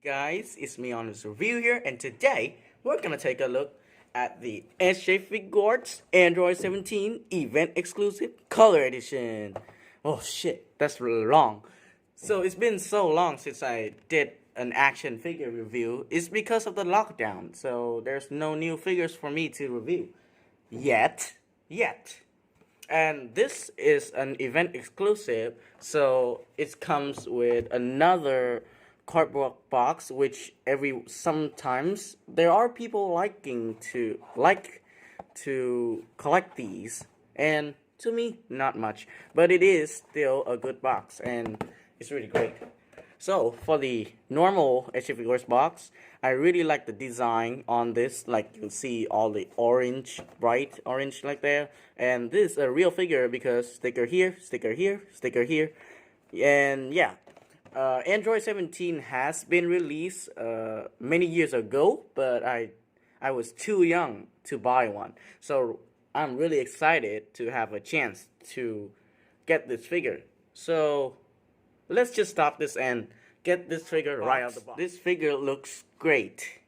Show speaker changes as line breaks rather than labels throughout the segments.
Guys, it's me on this review here, and today we're gonna take a look at the S.H.Figuarts Android 17 Event Exclusive Color Edition. Oh shit, that's really long. So it's been so long since I did an action figure review. It's because of the lockdown, so there's no new figures for me to review. Yet. And this is an event exclusive, so it comes with another cardboard box, which sometimes there are people to collect these, and to me not much, but it is still a good box and it's really great. So for the normal S.H.Figuarts box, I really like the design on this. Like you can see all the orange, bright orange like there. And this is a real figure because sticker here, sticker here, sticker here. And yeah, Android 17 has been released many years ago, but I was too young to buy one. So I'm really excited to have a chance to get this figure. So let's just stop this and get this figure right out of the box. This figure looks great.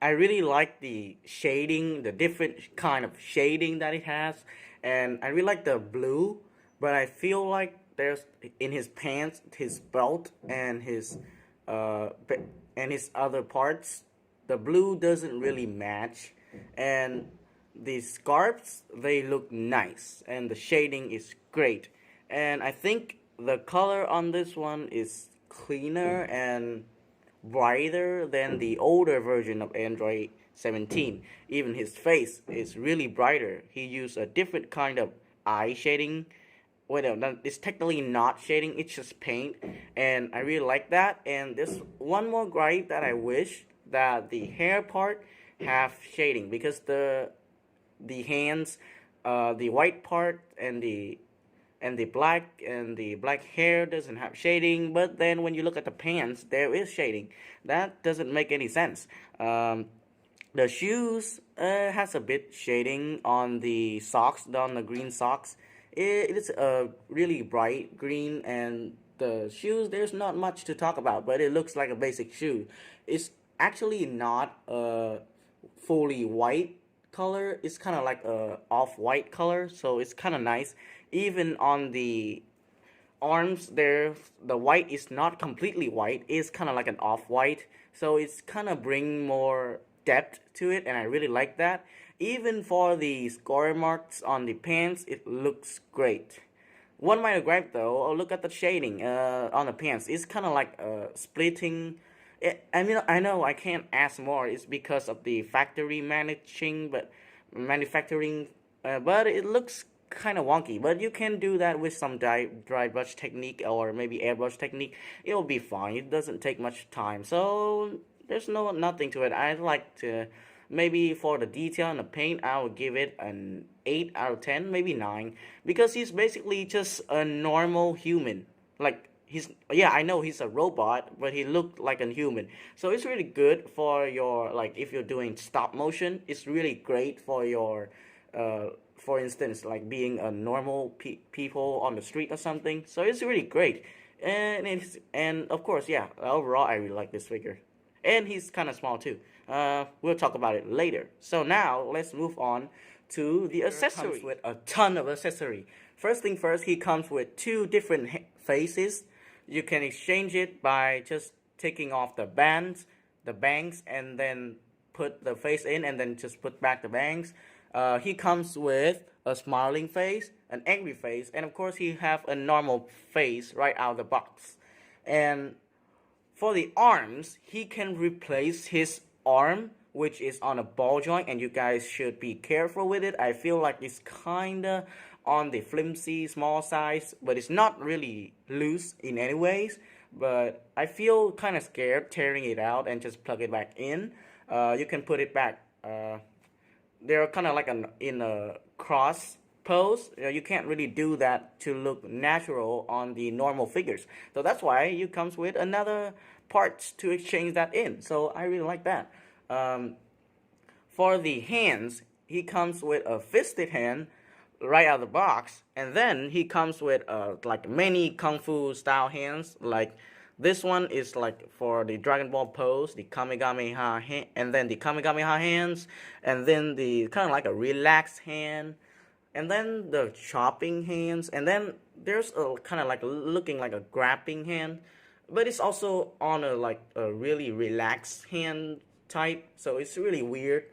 I really like the shading, the different kind of shading that it has, and I really like the blue, but I feel like there's in his pants, his belt, and his other parts, the blue doesn't really match, and the scarves, they look nice, and the shading is great, and I think the color on this one is cleaner and brighter than the older version of Android 17. Even his face is really brighter. He used a different kind of eye shading. Well, it's technically not shading, it's just paint, and I really like that. And there's one more gripe that I wish that the hair part have shading, because the hands, the white part and the black hair doesn't have shading, but then when you look at the pants, there is shading. That doesn't make any sense. The shoes has a bit shading on the socks, on the green socks. It is a really bright green, and the shoes, there's not much to talk about, but it looks like a basic shoe. It's actually not a fully white color. It's kind of like a off-white color, so it's kind of nice. Even on the arms there, the white is not completely white. It's kind of like an off-white, so it's kind of bring more depth to it, and I really like that. Even for the score marks on the pants, it looks great. One minor gripe though, look at the shading on the pants. It's kind of like splitting. I mean, I know I can't ask more. It's because of the factory manufacturing, but it looks kind of wonky. But you can do that with some dry brush technique or maybe airbrush technique. It'll be fine. It doesn't take much time. So there's nothing to it. I'd like to, maybe for the detail and the paint, I would give it an 8 out of 10, maybe 9, because he's basically just a normal human. Like, I know he's a robot, but he looked like a human. So it's really good for your, like, if you're doing stop motion, it's really great for your, for instance, like being a normal people on the street or something. So it's really great. And of course, yeah, overall, I really like this figure. And he's kind of small too. We'll talk about it later. So now, let's move on to the accessory. Comes with a ton of accessory. First thing first, he comes with 2 different faces. You can exchange it by just taking off the bangs, and then put the face in, and then just put back the bangs. He comes with a smiling face, an angry face, and of course he have a normal face right out of the box. And for the arms, he can replace his arm, which is on a ball joint, and you guys should be careful with it. I feel like it's kinda on the flimsy small size, but it's not really loose in any ways. But I feel kind of scared tearing it out and just plug it back in. You can put it back. They're kind of like in a cross pose. You can't really do that to look natural on the normal figures. So that's why it comes with another parts to exchange that in. So I really like that. For the hands, he comes with a fisted hand right out of the box, and then he comes with like many kung fu style hands, like This one is like for the Dragon Ball pose, the Kamehameha hand, and then the Kamehameha hands, and then the kind of like a relaxed hand, and then the chopping hands, and then there's a kind of like looking like a grabbing hand, but it's also on a like a really relaxed hand type, so it's really weird.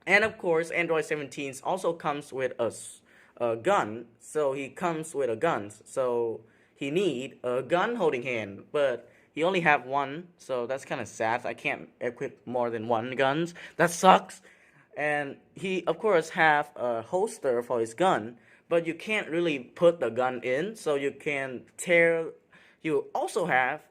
And of course, Android 17 also comes with a gun, so he comes with a gun, so he need a gun holding hand, but he only have one, so that's kind of sad. I can't equip more than one guns. That sucks. And he of course have a holster for his gun, but you can't really put the gun in, so you can tear. You also have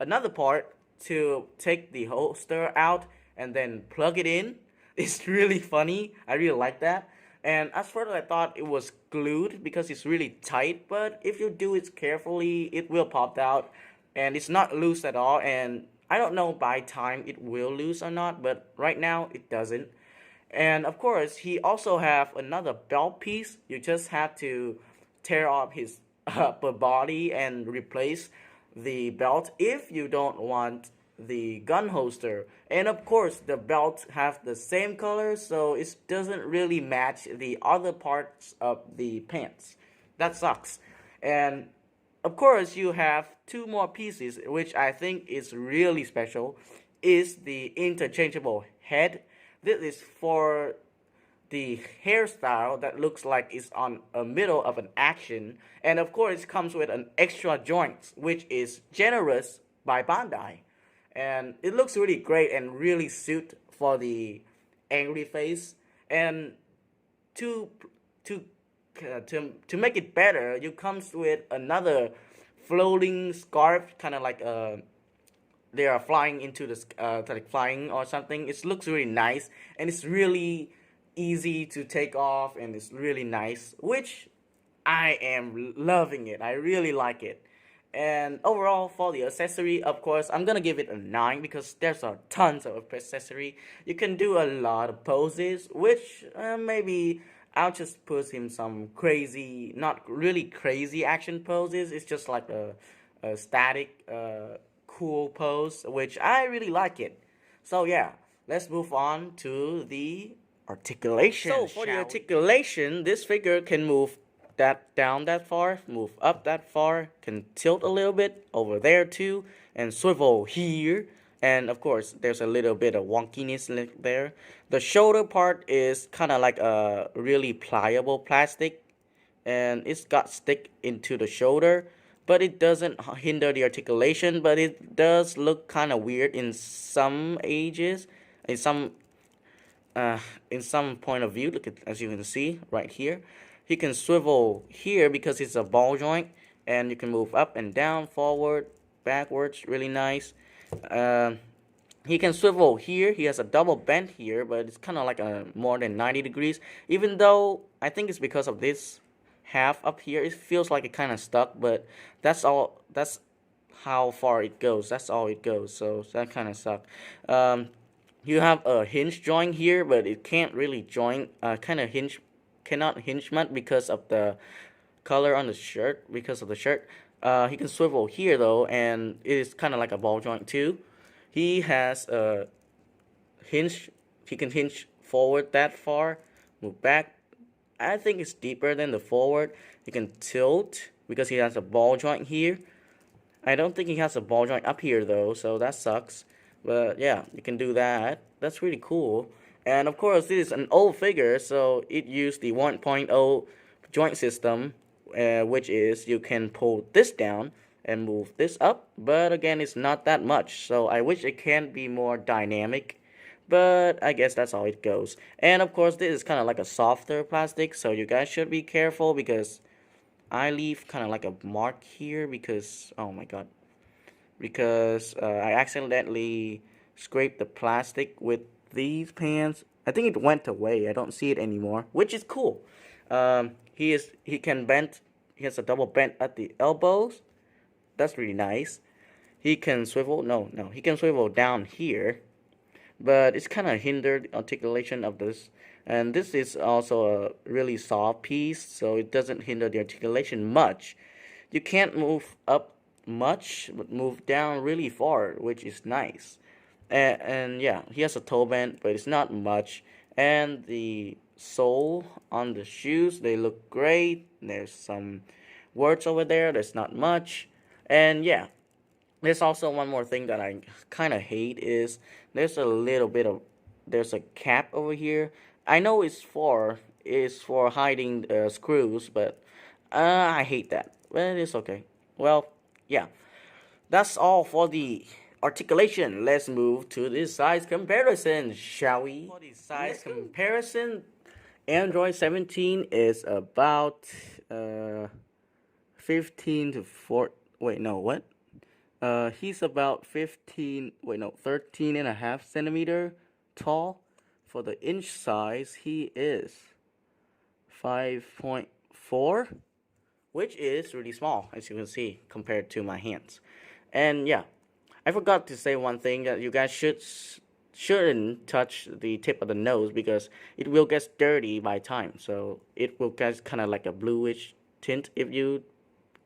another part to take the holster out and then plug it in. It's really funny. I really like that. And at first I thought it was glued because it's really tight, but if you do it carefully, it will pop out, and it's not loose at all. And I don't know by time it will loose or not, but right now it doesn't. And of course, he also have another belt piece. You just have to tear off his upper body and replace the belt if you don't want the gun holster. And of course, the belt have the same color, so it doesn't really match the other parts of the pants. That sucks. And of course, you have two more pieces, which I think is really special, is the interchangeable head. This is for the hairstyle that looks like it's on a middle of an action. And of course, it comes with an extra joint, which is generous by Bandai. And it looks really great and really suit for the angry face. And to to to make it better, you comes with another floating scarf, kind of like they are flying into the like flying or something. It looks really nice, and it's really easy to take off, and it's really nice, which I am loving it. I really like it. And overall, for the accessory, of course, I'm gonna give it a 9 because there's a tons of accessory. You can do a lot of poses, which maybe I'll just put him some crazy, not really crazy action poses. It's just like a static, cool pose, which I really like it. So yeah, let's move on to the articulation. So for the articulation, this figure can move that down that far, move up that far, can tilt a little bit over there too, and swivel here. And of course, there's a little bit of wonkiness there. The shoulder part is kind of like a really pliable plastic, and it's got stick into the shoulder, but it doesn't hinder the articulation. But it does look kind of weird in some ages, in some point of view. Look at, as you can see right here, he can swivel here because it's a ball joint, and you can move up and down, forward, backwards, really nice. He can swivel here. He has a double bend here, but it's kind of like a more than 90 degrees. Even though I think it's because of this half up here, it feels like it kind of stuck, but that's all. That's how far it goes. That's all it goes. So that kind of sucks. You have a hinge joint here, but it can't really join. Kind of hinge, cannot hinge much because of the color on the shirt. Because of the shirt, he can swivel here though, and it is kind of like a ball joint too. He has a hinge. He can hinge forward that far, move back. I think it's deeper than the forward. He can tilt because he has a ball joint here. I don't think he has a ball joint up here though, so that sucks. But yeah, you can do that. That's really cool. And of course, this is an old figure, so it used the 1.0 joint system, which is you can pull this down and move this up. But again, it's not that much, so I wish it can be more dynamic. But I guess that's how it goes. And of course, this is kind of like a softer plastic, so you guys should be careful because I leave kind of like a mark here because, oh my god, because I accidentally scraped the plastic with these pants. I think it went away. I don't see it anymore, which is cool. He can bend. He has a double bend at the elbows. That's really nice. He can swivel. No, he can swivel down here, but it's kind of hindered articulation of this. And this is also a really soft piece, so it doesn't hinder the articulation much. You can't move up much, but moved down really far, which is nice. And yeah, he has a toe band, but it's not much. And the sole on the shoes, they look great. There's some words over there. There's not much. And yeah, there's also one more thing that I kind of hate is there's a little bit of there's a cap over here. I know it's for hiding screws, but I hate that. But it's okay. Well, yeah, that's all for the articulation. Let's move to the size comparison, shall we? For the size comparison, Android 17 is about 15 to 4. Wait, no, what? He's about 13 and a half centimeter tall. For the inch size, he is 5.4, which is really small, as you can see, compared to my hands. And yeah, I forgot to say one thing that you guys shouldn't touch the tip of the nose because it will get dirty by time. So it will get kind of like a bluish tint if you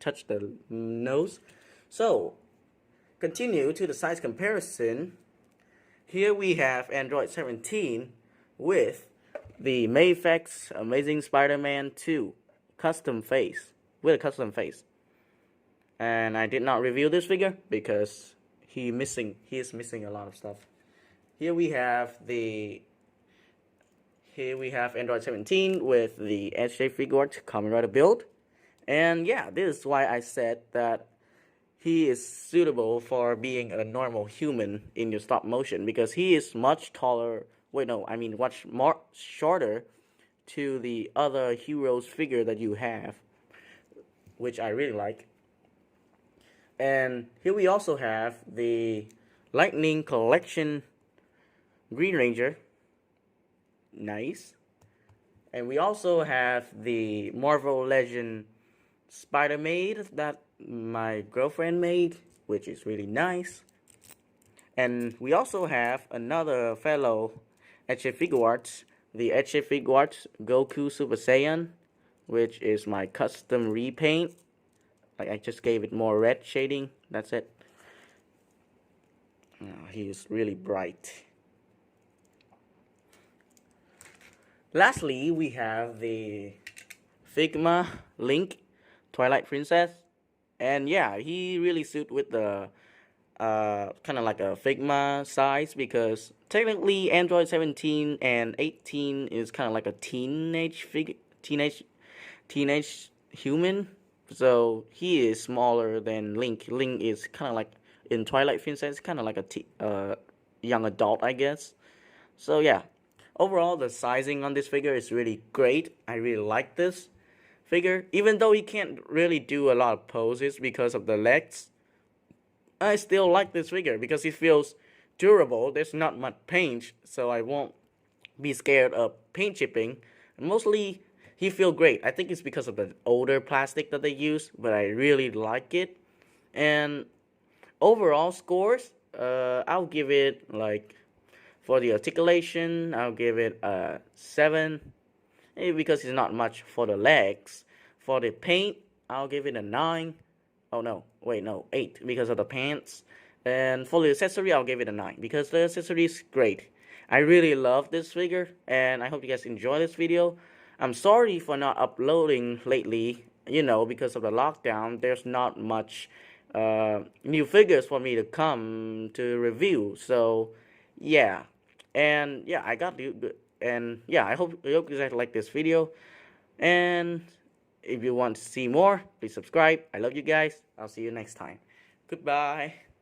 touch the nose. So continue to the size comparison. Here we have Android 17 with the Mayfix Amazing Spider-Man 2 custom face with a custom face. And I did not review this figure because he is missing a lot of stuff. Here we have Android 17 with the S.H.Figuarts Kamen Rider build. And yeah, this is why I said that he is suitable for being a normal human in your stop motion because he is much taller. Much more shorter to the other heroes figure that you have, which I really like. And here we also have the Lightning Collection Green Ranger. Nice. And we also have the Marvel Legend Spider-Maid that my girlfriend made, which is really nice. And we also have another fellow S.H.Figuarts, the S.H.Figuarts Goku Super Saiyan, which is my custom repaint. Like, I just gave it more red shading, that's it. He is really bright. Lastly, we have the Figma Link Twilight Princess. And yeah, he really suits with the kind of like a Figma size because technically Android 17 and 18 is kind of like a teenage human. So he is smaller than Link. Link is kind of like in Twilight Princess, kind of like a young adult, I guess. So yeah, overall the sizing on this figure is really great. I really like this figure, even though he can't really do a lot of poses because of the legs. I still like this figure because it feels durable. There's not much paint, so I won't be scared of paint chipping. And mostly, he feels great. I think it's because of the older plastic that they use, but I really like it. And overall scores, I'll give it like, for the articulation, I'll give it a 7. Because it's not much for the legs. For the paint, I'll give it a 9. Oh no, wait, no, 8 because of the pants. And for the accessory, I'll give it a 9 because the accessory is great. I really love this figure, and I hope you guys enjoy this video. I'm sorry for not uploading lately, because of the lockdown. There's not much new figures for me to come to review. So, yeah. And yeah, I hope you guys like this video. And if you want to see more, please subscribe. I love you guys. I'll see you next time. Goodbye.